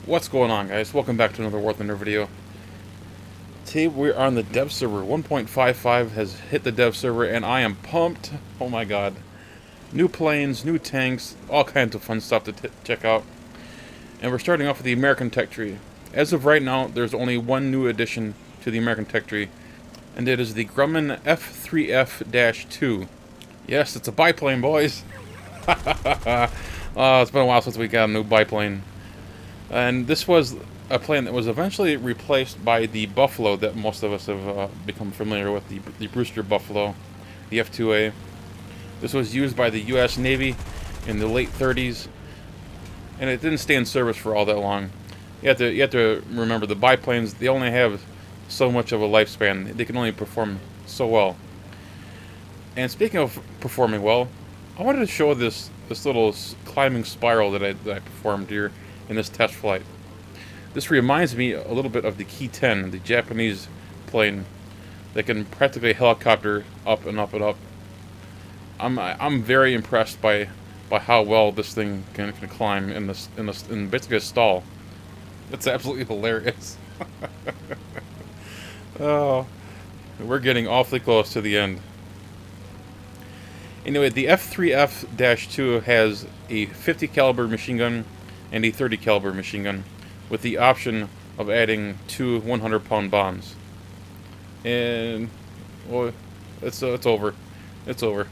What's going on, guys? Welcome back to another War Thunder video. Today we're on the dev server. 1.55 has hit the dev server and I am pumped. Oh my god. New planes, new tanks, all kinds of fun stuff to check out. And we're starting off with the American tech tree. As of right now, there's only one new addition to the American tech tree, and it is the Grumman F3F-2. Yes, it's a biplane, boys. It's been a while since we got a new biplane. And this was a plane that was eventually replaced by the Buffalo that most of us have become familiar with, the Brewster Buffalo, the F2A. This was used by the U.S. Navy in the late 30s, and it didn't stay in service for all that long. You have to remember, the biplanes, they only have so much of a lifespan. They can only perform so well. And speaking of performing well, I wanted to show this little climbing spiral that I performed here in this test flight. This reminds me a little bit of the Ki-10, the Japanese plane that can practically helicopter up and up and up. I'm very impressed by how well this thing can climb in basically a stall. It's absolutely hilarious. Oh, we're getting awfully close to the end. Anyway, the F3F-2 has a 50 caliber machine gun and a 30 caliber machine gun, with the option of adding two 100-pound bombs. And well, it's over. It's over.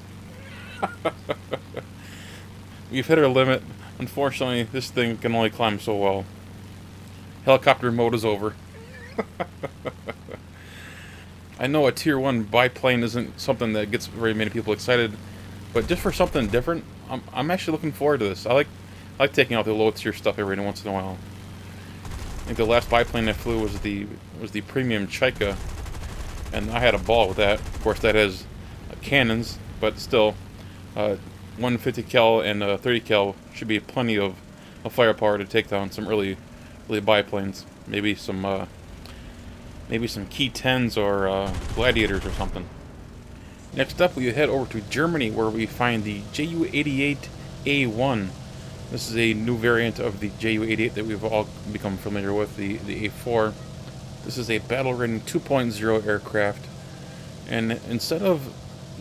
We've hit our limit. Unfortunately, this thing can only climb so well. Helicopter mode is over. I know a tier 1 biplane isn't something that gets very many people excited, but just for something different, I'm actually looking forward to this. I like taking out the low tier stuff every once in a while. I think the last biplane I flew was the premium Chaika, and I had a ball with that. Of course, that has cannons, but still, 150 cal and 30 cal should be plenty of firepower to take down some early biplanes. Maybe some Ki-10s or Gladiators or something. Next up, we head over to Germany, where we find the Ju-88A1. This is a new variant of the Ju-88 that we've all become familiar with, the A4. This is a battle rating 2.0 aircraft, and instead of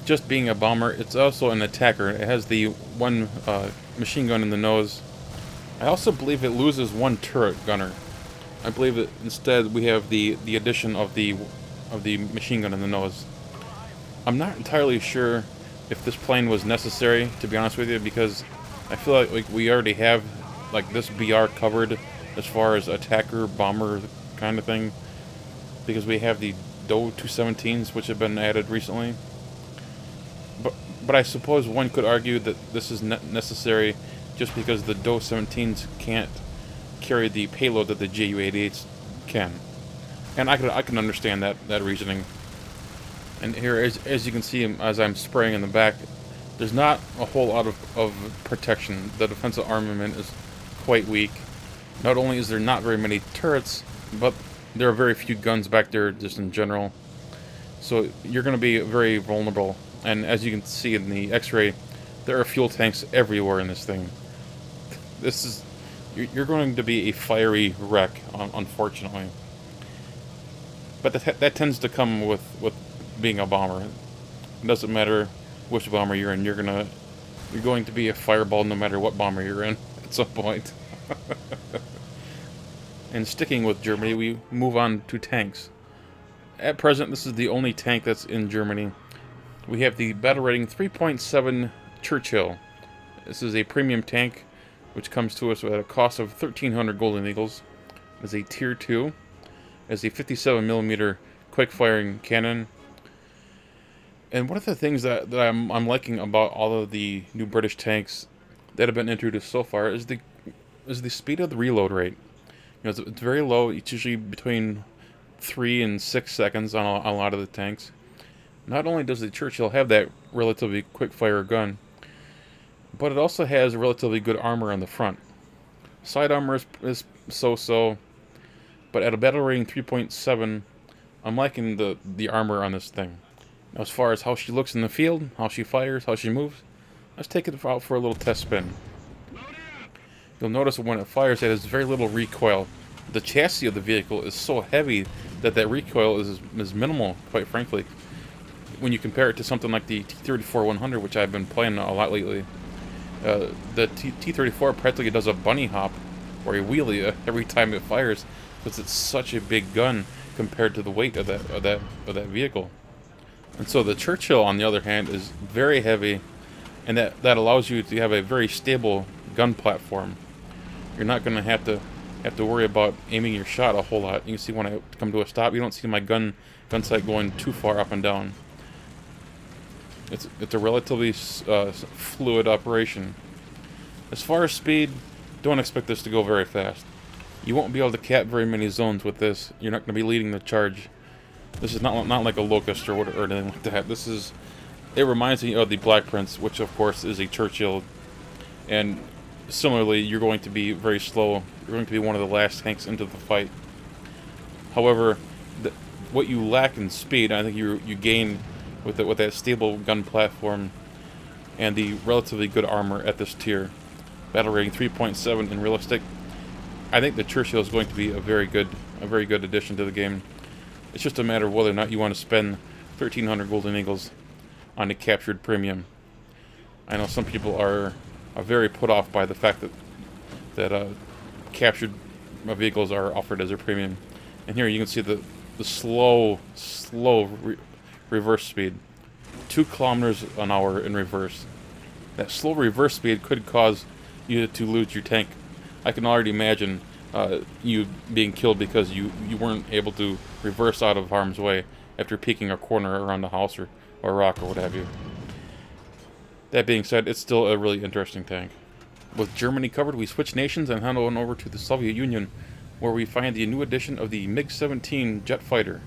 just being a bomber, it's also an attacker. It has the one machine gun in the nose. I also believe it loses one turret gunner. I believe that instead we have the addition of the machine gun in the nose. I'm not entirely sure if this plane was necessary, to be honest with you, because I feel like we already have this BR covered as far as attacker bomber kind of thing, because we have the Do 217s, which have been added recently. But I suppose one could argue that this is necessary just because the Do 17s can't carry the payload that the Ju-88s can, and I can understand that reasoning. And here, as you can see, as I'm spraying in the back, there's not a whole lot of protection. The defensive armament is quite weak. Not only is there not very many turrets, but there are very few guns back there just in general. So you're going to be very vulnerable. And as you can see in the X-ray, there are fuel tanks everywhere in this thing. You're going to be a fiery wreck, unfortunately. But that tends to come with being a bomber. It doesn't matter which bomber you're in, you're going to be a fireball no matter what bomber you're in at some point. And sticking with Germany, we move on to tanks. At present, this is the only tank that's in Germany. We have the battle rating 3.7 Churchill. This is a premium tank, which comes to us at a cost of 1,300 Golden Eagles. It's a tier 2. It has a 57mm quick-firing cannon. And one of the things that I'm liking about all of the new British tanks that have been introduced so far is the speed of the reload rate. You know, it's very low. It's usually between 3 and 6 seconds on a lot of the tanks. Not only does the Churchill have that relatively quick-fire gun, but it also has relatively good armor on the front. Side armor is so-so, but at a battle rating 3.7, I'm liking the armor on this thing. Now, as far as how she looks in the field, how she fires, how she moves, let's take it out for a little test spin. you'll notice that when it fires, it has very little recoil. The chassis of the vehicle is so heavy that recoil is minimal, quite frankly. When you compare it to something like the T-34-100, which I've been playing a lot lately, the T-34 practically does a bunny hop or a wheelie every time it fires, because it's such a big gun compared to the weight of that vehicle. And so the Churchill, on the other hand, is very heavy, and that allows you to have a very stable gun platform. You're not going to have to worry about aiming your shot a whole lot. You can see when I come to a stop, you don't see my gun sight going too far up and down. It's a relatively fluid operation. As far as speed, don't expect this to go very fast. You won't be able to cap very many zones with this. You're not going to be leading the charge. This is not like a Locust or anything like that. It reminds me of the Black Prince, which of course is a Churchill. And similarly, you're going to be very slow. You're going to be one of the last tanks into the fight. However, what you lack in speed, I think you gain with that stable gun platform and the relatively good armor at this tier. Battle rating 3.7 in realistic. I think the Churchill is going to be a very good addition to the game. It's just a matter of whether or not you want to spend 1,300 Golden Eagles on a captured premium. I know some people are very put off by the fact that captured vehicles are offered as a premium. And here you can see the slow reverse speed. 2 kilometers an hour in reverse. That slow reverse speed could cause you to lose your tank. I can already imagine you being killed because you weren't able to reverse out of harm's way after peeking a corner around the house or a rock or what have you. That being said, it's still a really interesting tank. With Germany covered, we switch nations and head on over to the Soviet Union, where we find the new edition of the MiG-17 jet fighter.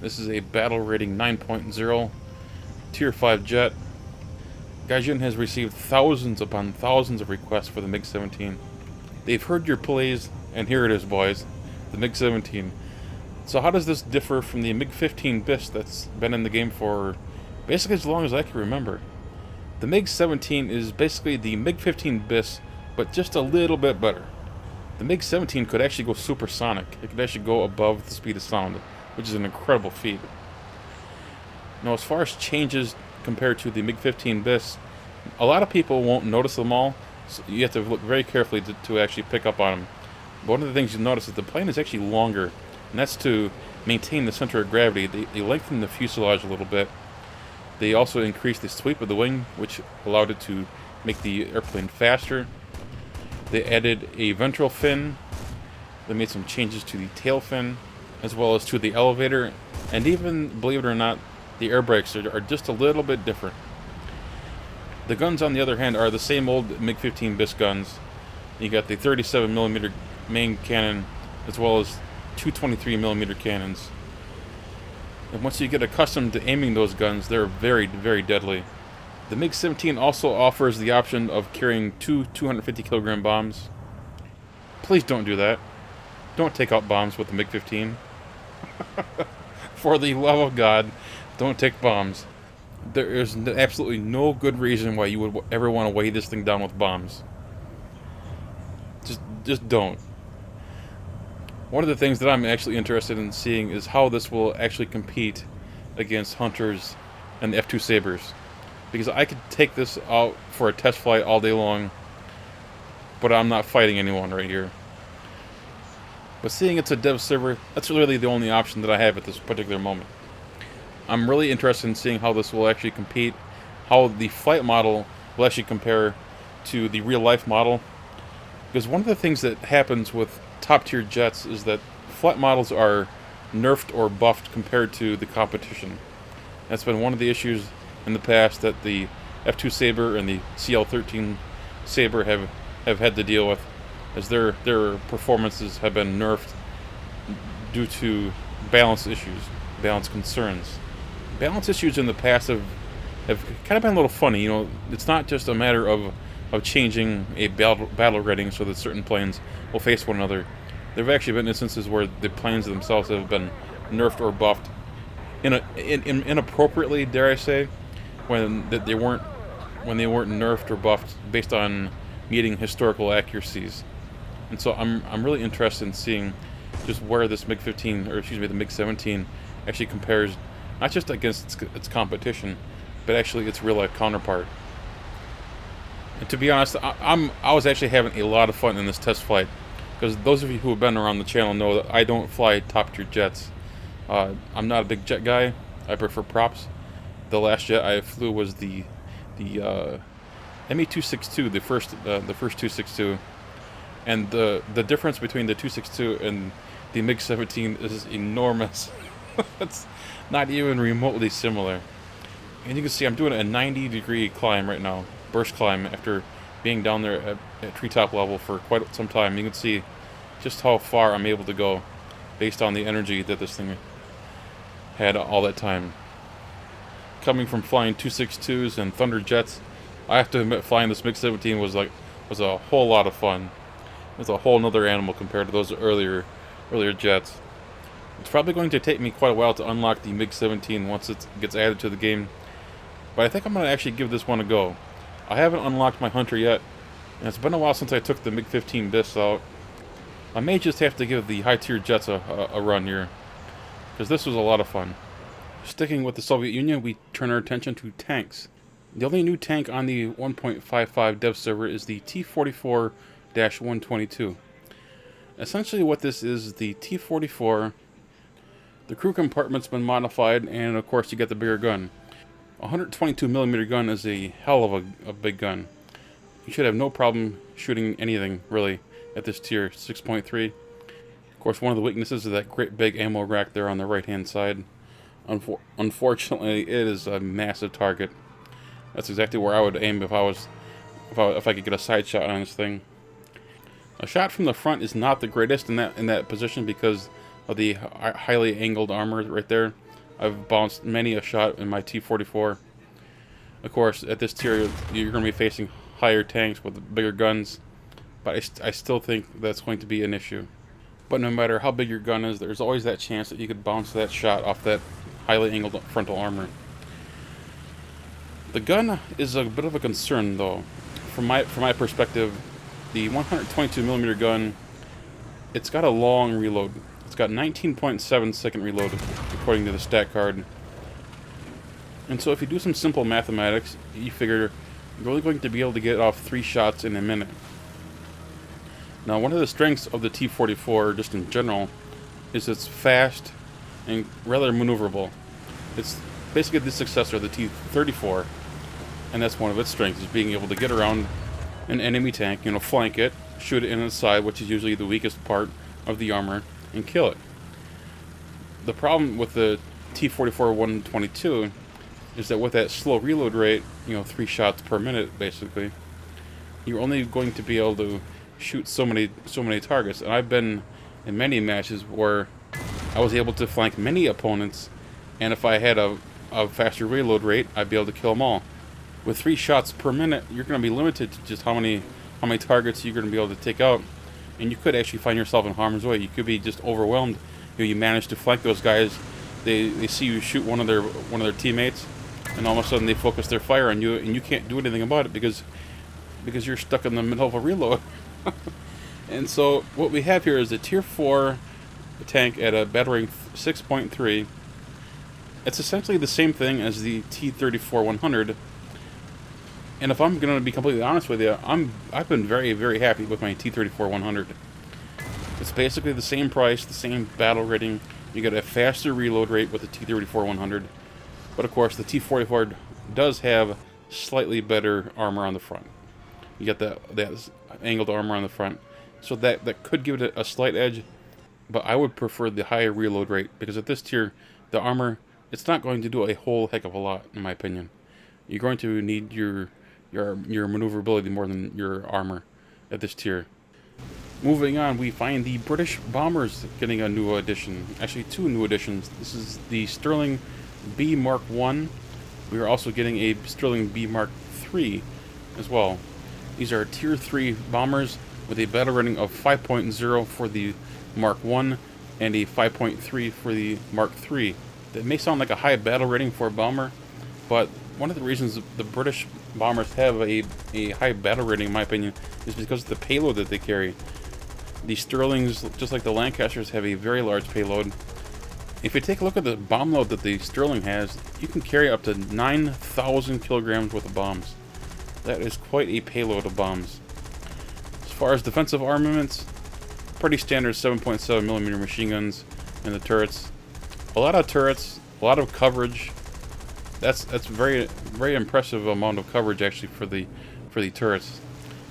This is a battle rating 9.0, tier 5 jet. Gaijin has received thousands upon thousands of requests for the MiG-17. They've heard your plays, and here it is, boys, the MiG-17. So how does this differ from the MiG-15 BIS that's been in the game for basically as long as I can remember? The MiG-17 is basically the MiG-15 BIS, but just a little bit better. The MiG-17 could actually go supersonic. It could actually go above the speed of sound, which is an incredible feat. Now, as far as changes compared to the MiG-15 BIS, a lot of people won't notice them all, so you have to look very carefully to actually pick up on them. But one of the things you'll notice is the plane is actually longer, and that's to maintain the center of gravity. They lengthened the fuselage a little bit. They also increased the sweep of the wing, which allowed it to make the airplane faster. They added a ventral fin. They made some changes to the tail fin, as well as to the elevator, and even, believe it or not, the air brakes are just a little bit different. The guns, on the other hand, are the same old MiG-15 BIS guns. You got the 37mm main cannon, as well as 223mm cannons. And once you get accustomed to aiming those guns, they're very, very deadly. The MiG-17 also offers the option of carrying 2 250-kilogram bombs. Please don't do that. Don't take out bombs with the MiG-15. For the love of God, don't take bombs. There is absolutely no good reason why you would ever want to weigh this thing down with bombs. Just don't. One of the things that I'm actually interested in seeing is how this will actually compete against Hunters and the F2 Sabres. Because I could take this out for a test flight all day long, but I'm not fighting anyone right here. But seeing it's a dev server, that's really the only option that I have at this particular moment. I'm really interested in seeing how this will actually compete, how the flight model will actually compare to the real-life model. Because one of the things that happens with top-tier jets is that flight models are nerfed or buffed compared to the competition. That's been one of the issues in the past that the F2 Sabre and the CL-13 Sabre have had to deal with, as their performances have been nerfed due to balance issues, balance concerns. Balance issues in the past have kind of been a little funny. You know, it's not just a matter of changing a battle rating so that certain planes will face one another. There have actually been instances where the planes themselves have been nerfed or buffed inappropriately, dare I say, when they weren't nerfed or buffed based on meeting historical accuracies. And so I'm really interested in seeing just where this MiG-15, or excuse me, the MiG-17 actually compares, not just against its competition, but actually its real-life counterpart. And to be honest, I was actually having a lot of fun in this test flight, because those of you who have been around the channel know that I don't fly top-tier jets. I'm not a big jet guy. I prefer props. The last jet I flew was the ME-262, the first 262, and the difference between the 262 and the MiG-17 is enormous. It's not even remotely similar. And you can see I'm doing a 90-degree climb right now, burst climb, after being down there at treetop level for quite some time. You can see just how far I'm able to go based on the energy that this thing had all that time. Coming from flying 262s and Thunder jets, I have to admit flying this MiG-17 was a whole lot of fun. It was a whole nother animal compared to those earlier jets. It's probably going to take me quite a while to unlock the MiG-17 once it gets added to the game, but I think I'm going to actually give this one a go. I haven't unlocked my Hunter yet, and it's been a while since I took the MiG-15 BIS out. I may just have to give the high-tier jets a run here, because this was a lot of fun. Sticking with the Soviet Union, we turn our attention to tanks. The only new tank on the 1.55 dev server is the T-44-122. Essentially what this is the T-44. The crew compartment's been modified, and of course you get the bigger gun. A 122mm gun is a hell of a big gun. You should have no problem shooting anything, really, at this tier, 6.3. Of course, one of the weaknesses is that great big ammo rack there on the right-hand side. Unfortunately, it is a massive target. That's exactly where I would aim if I could get a side shot on this thing. A shot from the front is not the greatest in that position because of the highly angled armor right there. I've bounced many a shot in my T-44. Of course, at this tier, you're going to be facing higher tanks with bigger guns, but I still think that's going to be an issue. But no matter how big your gun is, there's always that chance that you could bounce that shot off that highly angled frontal armor. The gun is a bit of a concern, though. From my perspective, the 122mm gun, it's got a long reload. It's got 19.7 second reload, according to the stat card. And so if you do some simple mathematics, you figure you're only going to be able to get off 3 shots in a minute. Now, one of the strengths of the T-44, just in general, is it's fast and rather maneuverable. It's basically the successor of the T-34, and that's one of its strengths, is being able to get around an enemy tank, flank it, shoot it in the side, which is usually the weakest part of the armor, and kill it. The problem with the T-44-122 is that with that slow reload rate, 3 shots per minute, basically, you're only going to be able to shoot so many targets. And I've been in many matches where I was able to flank many opponents, and if I had a faster reload rate, I'd be able to kill them all. With 3 shots per minute, you're going to be limited to just how many targets you're going to be able to take out, and you could actually find yourself in harm's way. You could be just overwhelmed. You manage to flank those guys. They see you shoot one of their teammates, and all of a sudden they focus their fire on you, and you can't do anything about it because you're stuck in the middle of a reload. And so what we have here is a tier 4 tank at a battle rank 6.3. It's essentially the same thing as the T-34-100. And if I'm going to be completely honest with you, I've been very, very happy with my T-34-100. It's basically the same price, the same battle rating. You get a faster reload rate with the T-34-100. But of course, the T-44 does have slightly better armor on the front. You get that angled armor on the front. So that could give it a slight edge. But I would prefer the higher reload rate, because at this tier, the armor, it's not going to do a whole heck of a lot, in my opinion. You're going to need your maneuverability more than your armor at this tier. Moving on, we find the British bombers getting a new addition. Actually, 2 new additions. This is the Stirling B Mark I. We are also getting a Stirling B Mark III as well. These are tier 3 bombers with a battle rating of 5.0 for the Mark I and a 5.3 for the Mark III. That may sound like a high battle rating for a bomber, but one of the reasons the British bombers have a high battle rating, in my opinion, is because of the payload that they carry. The Stirlings, just like the Lancasters, have a very large payload. If you take a look at the bomb load that the Stirling has, you can carry up to 9,000 kilograms worth of bombs. That is quite a payload of bombs. As far as defensive armaments, pretty standard 7.7mm machine guns in the turrets. A lot of turrets, a lot of coverage. That's very impressive amount of coverage actually for the turrets.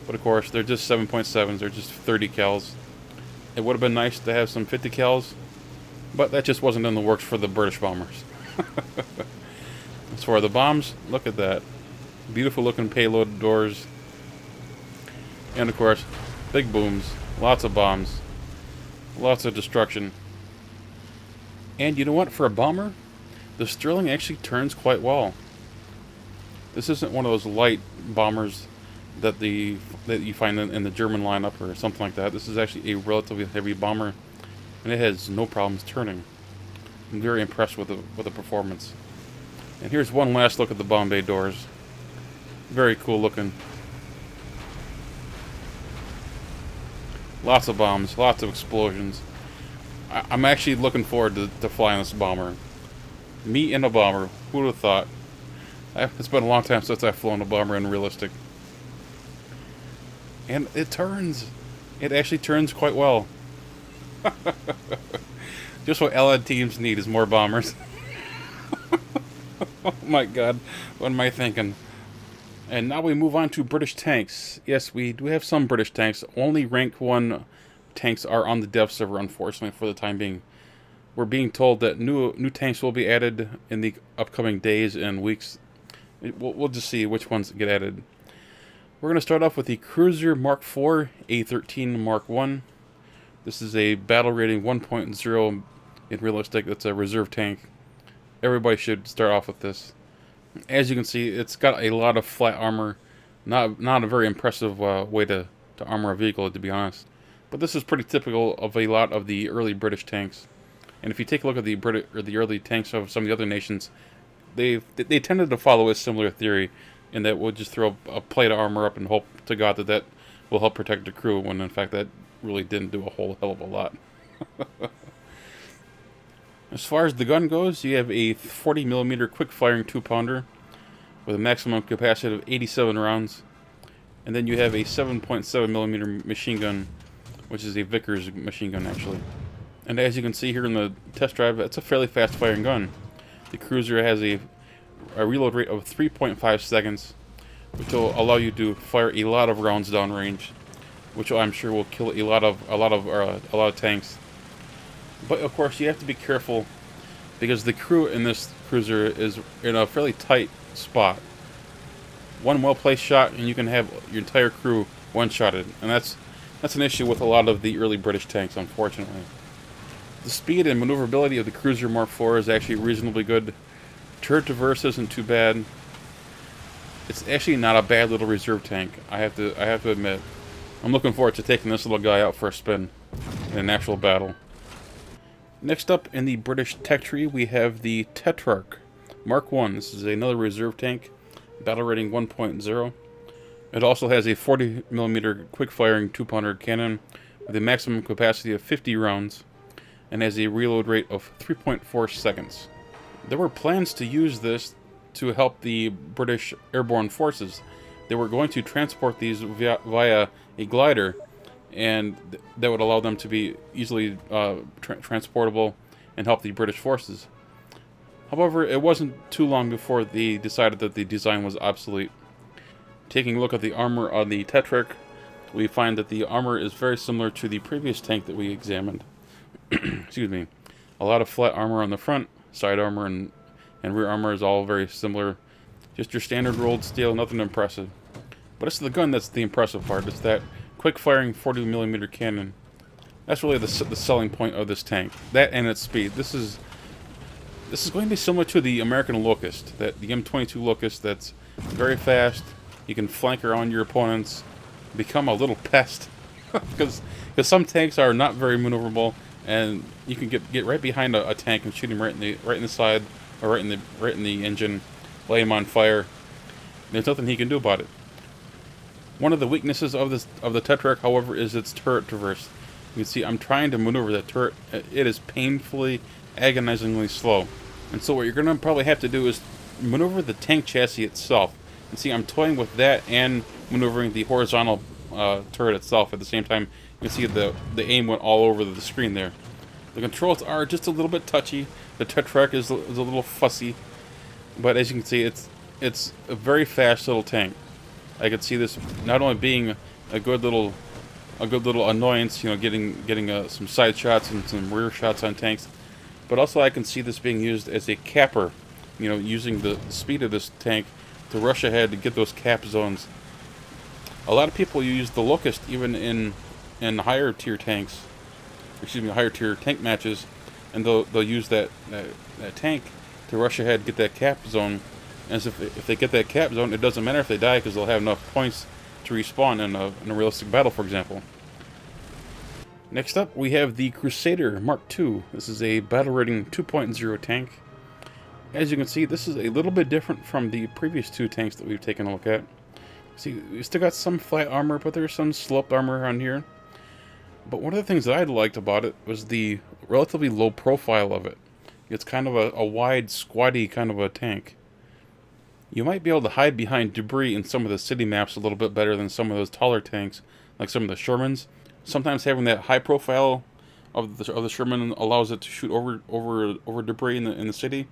But of course, they're just 7.7s. They're just 30 cals. It would have been nice to have some 50 cals, but that just wasn't in the works for the British bombers. As for the bombs, look at that. Beautiful looking payload doors. And of course, big booms, lots of bombs, lots of destruction. And you know what? For a bomber, the Stirling actually turns quite well. This isn't one of those light bombers that you find in the German lineup or something like that. This is actually a relatively heavy bomber, and it has no problems turning. I'm very impressed with the performance. And here's one last look at the bomb bay doors. Very cool looking. Lots of bombs, lots of explosions. I'm actually looking forward to flying this bomber. Me in a bomber. Who would have thought? It's been a long time since I've flown a bomber in realistic. And it turns. It actually turns quite well. Just what Allied teams need is more bombers. Oh my god, what am I thinking? And now we move on to British tanks. Yes, we do have some British tanks. Only rank 1 tanks are on the dev server, unfortunately, for the time being. We're being told that new tanks will be added in the upcoming days and weeks. We'll just see which ones get added. We're going to start off with the Cruiser Mark IV A13 Mark I. This is a battle rating 1.0 in realistic. That's a reserve tank. Everybody should start off with this. As you can see, it's got a lot of flat armor. Not a very impressive way to armor a vehicle, to be honest. But this is pretty typical of a lot of the early British tanks. And if you take a look at the early tanks of some of the other nations, they tended to follow a similar theory, in that we'll just throw a plate of armor up and hope to God that will help protect the crew, when in fact that really didn't do a whole hell of a lot. As far as the gun goes, you have a 40mm quick-firing 2-pounder with a maximum capacity of 87 rounds. And then you have a 7.7mm machine gun, which is a Vickers machine gun, actually. And as you can see here in the test drive, it's a fairly fast-firing gun. The Cruiser has a reload rate of 3.5 seconds, which will allow you to fire a lot of rounds downrange, which I'm sure will kill a lot of tanks. But of course, you have to be careful, because the crew in this Cruiser is in a fairly tight spot. One well-placed shot, and you can have your entire crew one-shotted, and that's an issue with a lot of the early British tanks, unfortunately. The speed and maneuverability of the Cruiser Mark IV is actually reasonably good. Turret traverse isn't too bad. It's actually not a bad little reserve tank, I have to admit. I'm looking forward to taking this little guy out for a spin in an actual battle. Next up in the British tech tree, we have the Tetrarch Mark I. This is another reserve tank, battle rating 1.0. It also has a 40mm quick-firing 2-pounder cannon with a maximum capacity of 50 rounds, and has a reload rate of 3.4 seconds. There were plans to use this to help the British airborne forces. They were going to transport these via a glider, and that would allow them to be easily transportable and help the British forces. However, it wasn't too long before they decided that the design was obsolete. Taking a look at the armor on the Tetrarch, we find that the armor is very similar to the previous tank that we examined. Excuse me. A lot of flat armor on the front, side armor and rear armor is all very similar. Just your standard rolled steel, nothing impressive. But it's the gun that's the impressive part. It's that quick-firing 40mm cannon. That's really the selling point of this tank. That and its speed. This is going to be similar to the American Locust, the M22 Locust. That's very fast. You can flank around your opponents, become a little pest, because some tanks are not very maneuverable, and you can get right behind a tank and shoot him right in the side, or right in the engine, lay him on fire. There's nothing he can do about it. One of the weaknesses of the Tetrarch, however, is its turret traverse. You can see I'm trying to maneuver that turret. It is painfully, agonizingly slow. And so what you're going to probably have to do is maneuver the tank chassis itself. And see, I'm toying with that and maneuvering the horizontal turret itself at the same time. You can see the aim went all over the screen there. The controls are just a little bit touchy. The Tetrarch is a little fussy. But as you can see, it's a very fast little tank. I could see this not only being a good little annoyance, you know, getting some side shots and some rear shots on tanks, but also I can see this being used as a capper, you know, using the speed of this tank to rush ahead to get those cap zones. A lot of people use the Locust even in higher tier tanks, higher tier tank matches, and they'll use that tank to rush ahead, get that cap zone. As if they get that cap zone, it doesn't matter if they die because they'll have enough points to respawn in a realistic battle, for example. Next up, we have the Crusader Mark II. This is a battle rating 2.0 tank. As you can see, this is a little bit different from the previous two tanks that we've taken a look at. See, we still got some flat armor, but there's some sloped armor on here. But one of the things that I liked about it was the relatively low profile of it. It's kind of a wide, squatty kind of a tank. You might be able to hide behind debris in some of the city maps a little bit better than some of those taller tanks, like some of the Shermans. Sometimes having that high profile of the Sherman allows it to shoot over debris in the city,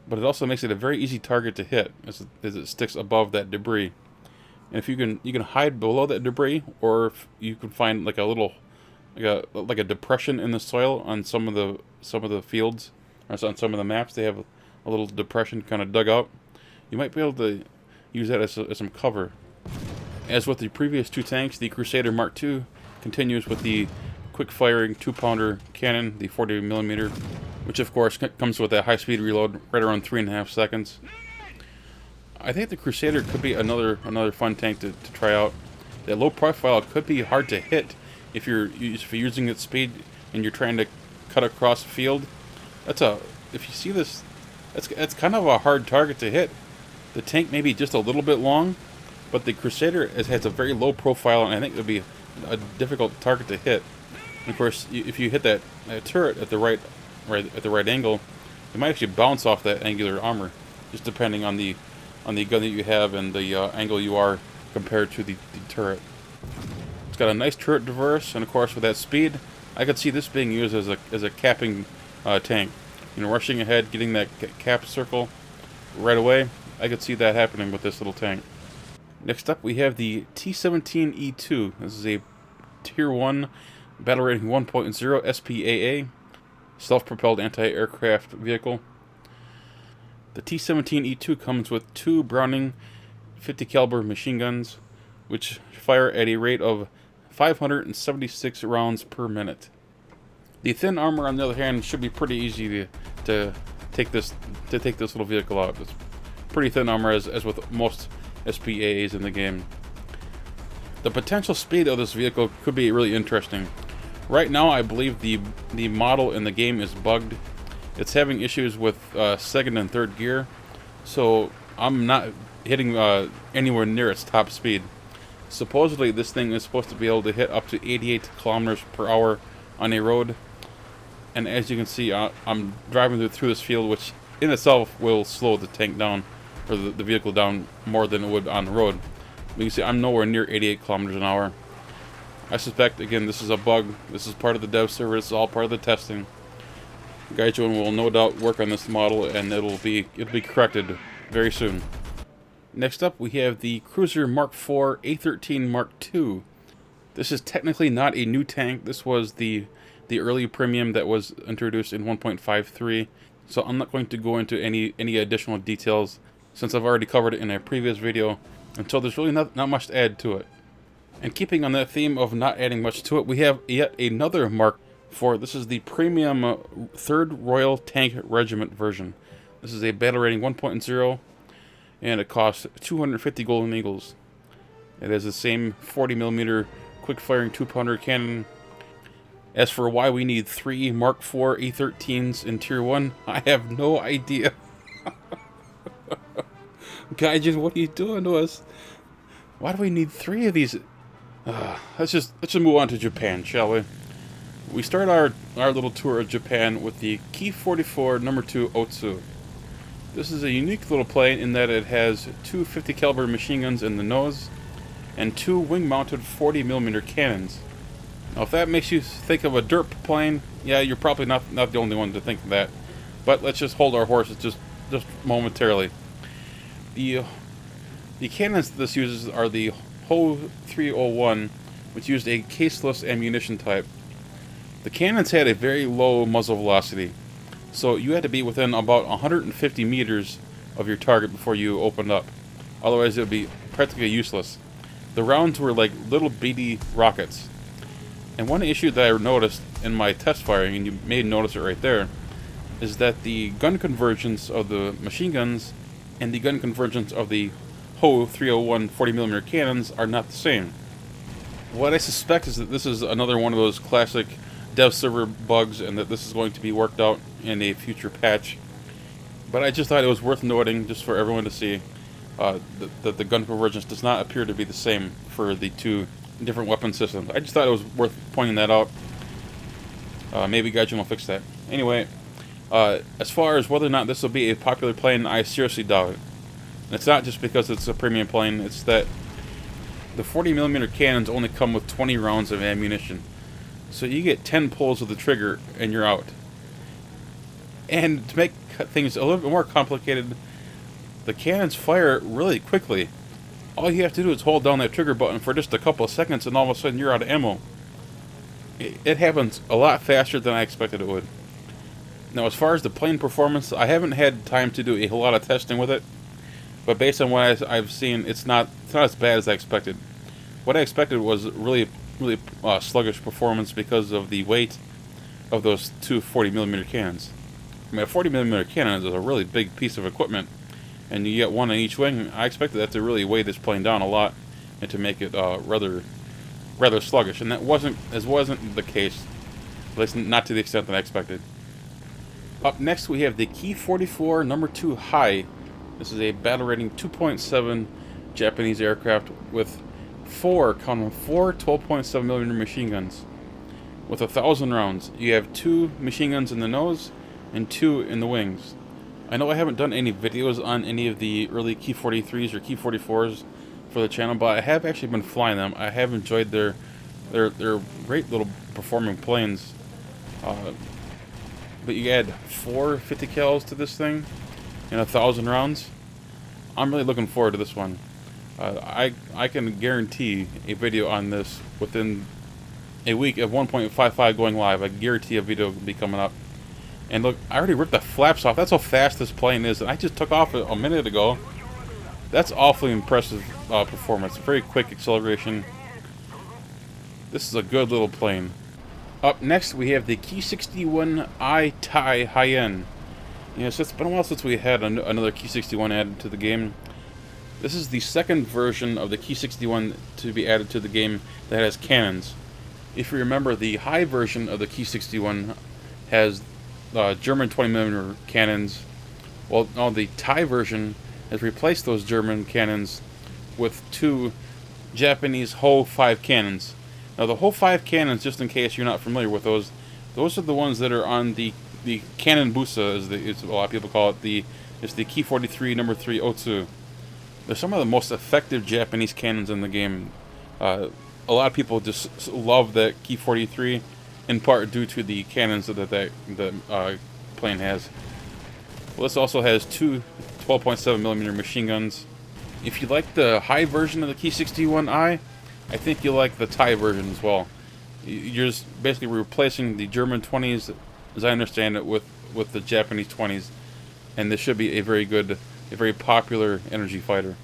but it also makes it a very easy target to hit as it sticks above that debris. And if you can hide below that debris, or if you can find like a little like a depression in the soil on some of the fields, or on some of the maps, they have a little depression kind of dug out. You might be able to use that as some cover. As with the previous two tanks, the Crusader Mark II continues with the quick-firing 2-pounder cannon, the 40mm, which of course comes with a high-speed reload, right around 3.5 seconds. I think the Crusader could be another fun tank to try out. That low profile could be hard to hit if you're using its speed and you're trying to cut across the field. If you see this, that's kind of a hard target to hit. The tank may be just a little bit long, but the Crusader has a very low profile, and I think it would be a difficult target to hit. And of course, if you hit that turret at the right angle, it might actually bounce off that angular armor, just depending on the gun that you have and the angle you are compared to the turret. It's got a nice turret traverse, and of course, with that speed, I could see this being used as a capping tank. You know, rushing ahead, getting that cap circle right away. I could see that happening with this little tank. Next up, we have the T-17E2. This is a Tier 1 battle rating 1.0 SPAA self-propelled anti-aircraft vehicle. The T-17E2 comes with 2 Browning 50 caliber machine guns, which fire at a rate of 576 rounds per minute. The thin armor, on the other hand, should be pretty easy to take this little vehicle out. It's pretty thin armor, as with most SPAAs in the game. The potential speed of this vehicle could be really interesting. Right now, I believe the model in the game is bugged. It's having issues with second and third gear, so I'm not hitting anywhere near its top speed. Supposedly, this thing is supposed to be able to hit up to 88 kilometers per hour on a road, and as you can see, I'm driving through this field, which in itself will slow the tank down, or the vehicle down, more than it would on the road. But you can see I'm nowhere near 88 kilometers an hour. I suspect, again, this is a bug. This is part of the dev server. This is all part of the testing. Gaijin will no doubt work on this model, and it'll be corrected very soon. Next up, we have the Cruiser Mark IV A13 Mark II. This is technically not a new tank. This was the early premium that was introduced in 1.53. So I'm not going to go into any additional details, since I've already covered it in a previous video, until there's really not much to add to it. And keeping on that theme of not adding much to it, we have yet another Mark IV. This is the premium 3rd Royal Tank Regiment version. This is a battle rating 1.0, and it costs 250 Golden Eagles. It has the same 40mm quick-firing 2-pounder cannon. As for why we need 3 Mark IV A13s in Tier 1, I have no idea. Gaijin, what are you doing to us? Why do we need 3 of these? Let's just move on to Japan, shall we? We start our little tour of Japan with the Kpfw No. 2 Otsu. This is a unique little plane in that it has 2 50 caliber machine guns in the nose and 2 wing-mounted 40mm cannons. Now, if that makes you think of a derp plane, yeah, you're probably not the only one to think of that. But let's just hold our horses just momentarily. The cannons that this uses are the HO-301, which used a caseless ammunition type. The cannons had a very low muzzle velocity, so you had to be within about 150 meters of your target before you opened up. Otherwise, it would be practically useless. The rounds were like little beady rockets. And one issue that I noticed in my test firing, and you may notice it right there, is that the gun convergence of the machine guns and the gun convergence of the HO-301 40mm cannons are not the same. What I suspect is that this is another one of those classic dev server bugs, and that this is going to be worked out in a future patch. But I just thought it was worth noting, just for everyone to see, that the gun convergence does not appear to be the same for the 2 different weapon systems. I just thought it was worth pointing that out. Maybe Gaijin will fix that. Anyway, as far as whether or not this will be a popular plane, I seriously doubt it. And it's not just because it's a premium plane, it's that the 40mm cannons only come with 20 rounds of ammunition. So you get 10 pulls of the trigger and you're out. And to make things a little bit more complicated, the cannons fire really quickly. All you have to do is hold down that trigger button for just a couple of seconds and all of a sudden you're out of ammo. It happens a lot faster than I expected it would. Now, as far as the plane performance, I haven't had time to do a whole lot of testing with it, but based on what I've seen, it's not as bad as I expected. What I expected was really sluggish performance because of the weight of those 2 40mm cannons. I mean, a 40mm cannon is a really big piece of equipment, and you get one on each wing. I expected that to really weigh this plane down a lot and to make it rather sluggish, and that wasn't the case, at least not to the extent that I expected. Up next, we have the Kpfw No. 2 High. This is a battle rating 2.7 Japanese aircraft with 4 12.7mm machine guns. With 1,000 rounds, you have 2 machine guns in the nose and 2 in the wings. I know I haven't done any videos on any of the early Kpfw-3s or Kpfw-4s for the channel, but I have actually been flying them. I have enjoyed their great little performing planes. But you add 4 50 cals to this thing and 1,000 rounds. I'm really looking forward to this one. I can guarantee a video on this within a week of 1.55 going live. I guarantee a video will be coming up. And look, I already ripped the flaps off. That's how fast this plane is. And I just took off a minute ago. That's awfully impressive performance. Very quick acceleration. This is a good little plane. Up next, we have the Ki-61I Tai High-End. You know, so it's been a while since we had another Ki-61 added to the game. This is the second version of the Ki-61 to be added to the game that has cannons. If you remember, the high version of the Ki-61 has German 20mm cannons. Well, no, the Thai version has replaced those German cannons with 2 Japanese Ho-5 cannons. Now, the Ho-5 cannons, just in case you're not familiar with those are the ones that are on the Cannon Busa, as a lot of people call it. It's the Ki-43 No. 3 Otsu. They're some of the most effective Japanese cannons in the game. A lot of people just love that Ki-43, in part due to the cannons that the plane has. Well, this also has 2 12.7mm machine guns. If you like the high version of the Ki-61I, I think you'll like the Thai version as well. You're just basically replacing the German 20s, as I understand it, with the Japanese 20s, and this should be a very popular energy fighter.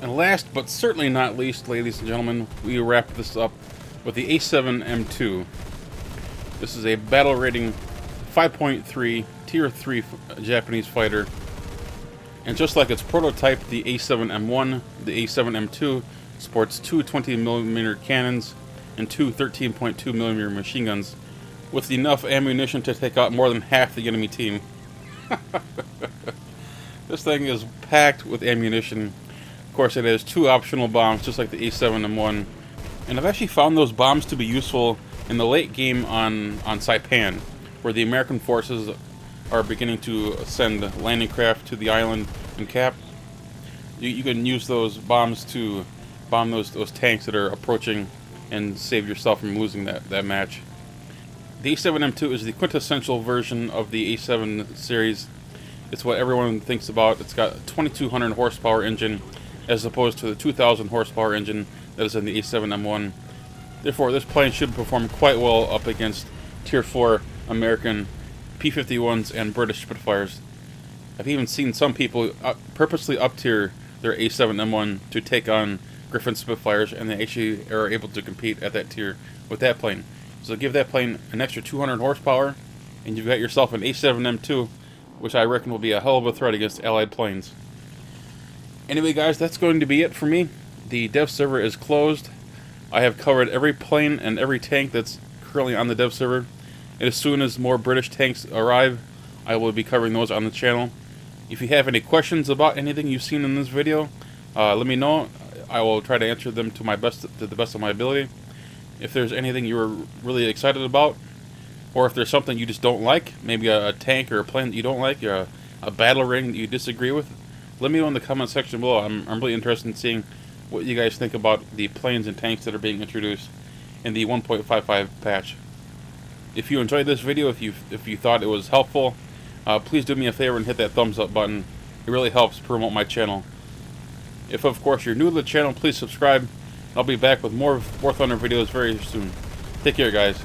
And last, but certainly not least, ladies and gentlemen, we wrap this up with the A7M2. This is a battle rating 5.3 Tier 3 Japanese fighter. And just like its prototype, the A7M1, the A7M2 sports 2 20mm cannons and 2 13.2mm machine guns, with enough ammunition to take out more than half the enemy team. This thing is packed with ammunition. Of course, it has 2 optional bombs, just like the A7M1. And I've actually found those bombs to be useful in the late game on Saipan, where the American forces are beginning to send landing craft to the island and Cap. You can use those bombs to bomb those tanks that are approaching and save yourself from losing that match. The A7M2 is the quintessential version of the A7 series. It's what everyone thinks about. It's got a 2200 horsepower engine as opposed to the 2000 horsepower engine that is in the A7M1. Therefore, this plane should perform quite well up against Tier 4 American P-51s and British Spitfires. I've even seen some people purposely up-tier their A7M1 to take on Griffin Spitfires, and they actually are able to compete at that tier with that plane. So give that plane an extra 200 horsepower, and you've got yourself an A7M2, which I reckon will be a hell of a threat against Allied planes. Anyway, guys, that's going to be it for me. The dev server is closed. I have covered every plane and every tank that's currently on the dev server. And as soon as more British tanks arrive, I will be covering those on the channel. If you have any questions about anything you've seen in this video, let me know. I will try to answer them to the best of my ability. If there's anything you're really excited about, or if there's something you just don't like, maybe a tank or a plane that you don't like, or a battle ring that you disagree with, let me know in the comment section below. I'm really interested in seeing what you guys think about the planes and tanks that are being introduced in the 1.55 patch. If you enjoyed this video, if you thought it was helpful, please do me a favor and hit that thumbs up button. It really helps promote my channel. If of course you're new to the channel, please subscribe. I'll be back with more War Thunder videos very soon. Take care, guys.